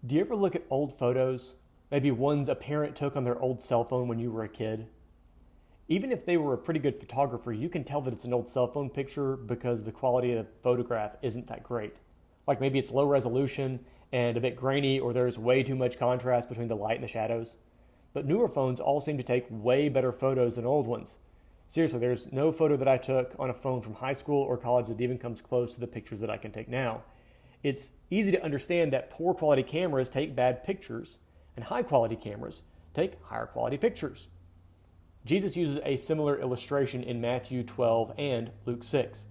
Do you ever look at old photos, maybe ones a parent took on their old cell phone when you were a kid? Even if they were a pretty good photographer, you can tell that it's an old cell phone picture because the quality of the photograph isn't that great. Like maybe it's low resolution and a bit grainy, or there's way too much contrast between the light and the shadows. But newer phones all seem to take way better photos than old ones. Seriously, there's no photo that I took on a phone from high school or college that even comes close to the pictures that I can take now. It's easy to understand that poor quality cameras take bad pictures and high quality cameras take higher quality pictures. Jesus uses a similar illustration in Matthew 12 and Luke 6.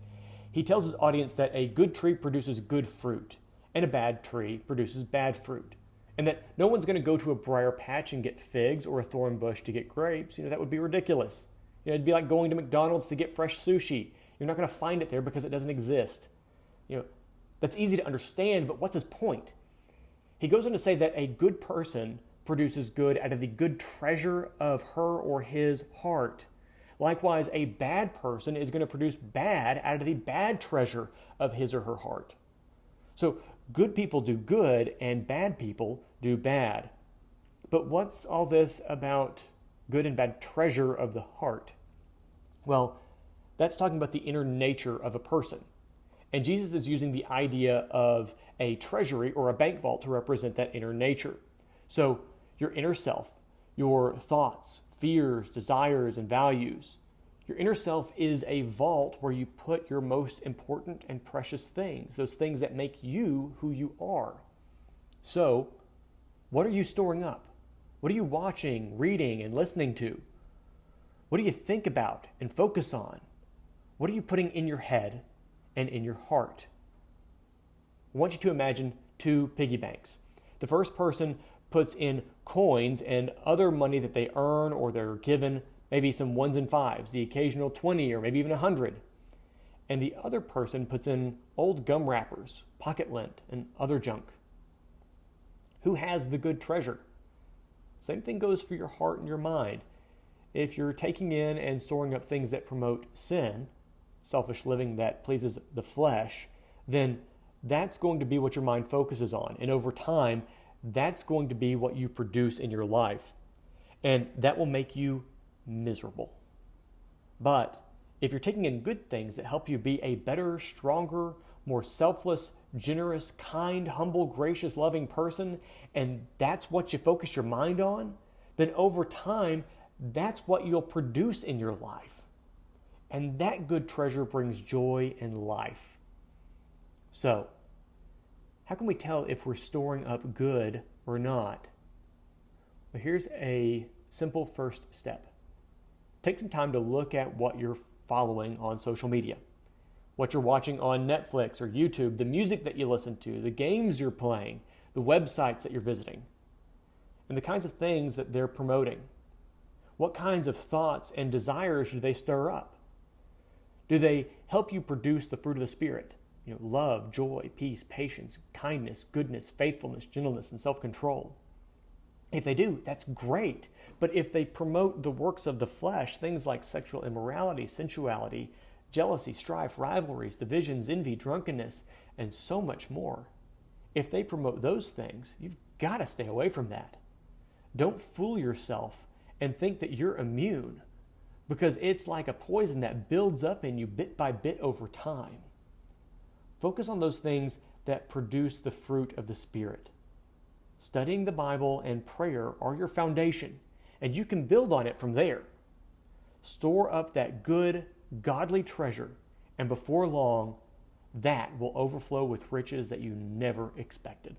He tells his audience that a good tree produces good fruit and a bad tree produces bad fruit, and that no one's going to go to a briar patch and get figs or a thorn bush to get grapes. That would be ridiculous. It'd be like going to McDonald's to get fresh sushi. You're not going to find it there because it doesn't exist. That's easy to understand, but what's his point? He goes on to say that a good person produces good out of the good treasure of her or his heart. Likewise, a bad person is going to produce bad out of the bad treasure of his or her heart. So good people do good and bad people do bad. But what's all this about good and bad treasure of the heart? Well, that's talking about the inner nature of a person. And Jesus is using the idea of a treasury or a bank vault to represent that inner nature. So your inner self, your thoughts, fears, desires, and values. Your inner self is a vault where you put your most important and precious things, those things that make you who you are. So, what are you storing up? What are you watching, reading, and listening to? What do you think about and focus on? What are you putting in your head and in your heart? I want you to imagine two piggy banks. The first person puts in coins and other money that they earn or they're given, maybe some ones and fives, the occasional 20 or maybe even 100. And the other person puts in old gum wrappers, pocket lint, and other junk. Who has the good treasure? Same thing goes for your heart and your mind. If you're taking in and storing up things that promote sin, selfish living that pleases the flesh, then that's going to be what your mind focuses on. And over time, that's going to be what you produce in your life. And that will make you miserable. But if you're taking in good things that help you be a better, stronger, more selfless, generous, kind, humble, gracious, loving person, and that's what you focus your mind on, then over time, that's what you'll produce in your life. And that good treasure brings joy and life. So, how can we tell if we're storing up good or not? Well, here's a simple first step. Take some time to look at what you're following on social media, what you're watching on Netflix or YouTube, the music that you listen to, the games you're playing, the websites that you're visiting, and the kinds of things that they're promoting. What kinds of thoughts and desires do they stir up? Do they help you produce the fruit of the Spirit? Love, joy, peace, patience, kindness, goodness, faithfulness, gentleness, and self-control. If they do, that's great. But if they promote the works of the flesh, things like sexual immorality, sensuality, jealousy, strife, rivalries, divisions, envy, drunkenness, and so much more, if they promote those things, you've got to stay away from that. Don't fool yourself and think that you're immune, because it's like a poison that builds up in you bit by bit over time. Focus on those things that produce the fruit of the Spirit. Studying the Bible and prayer are your foundation, and you can build on it from there. Store up that good, godly treasure, and before long, that will overflow with riches that you never expected.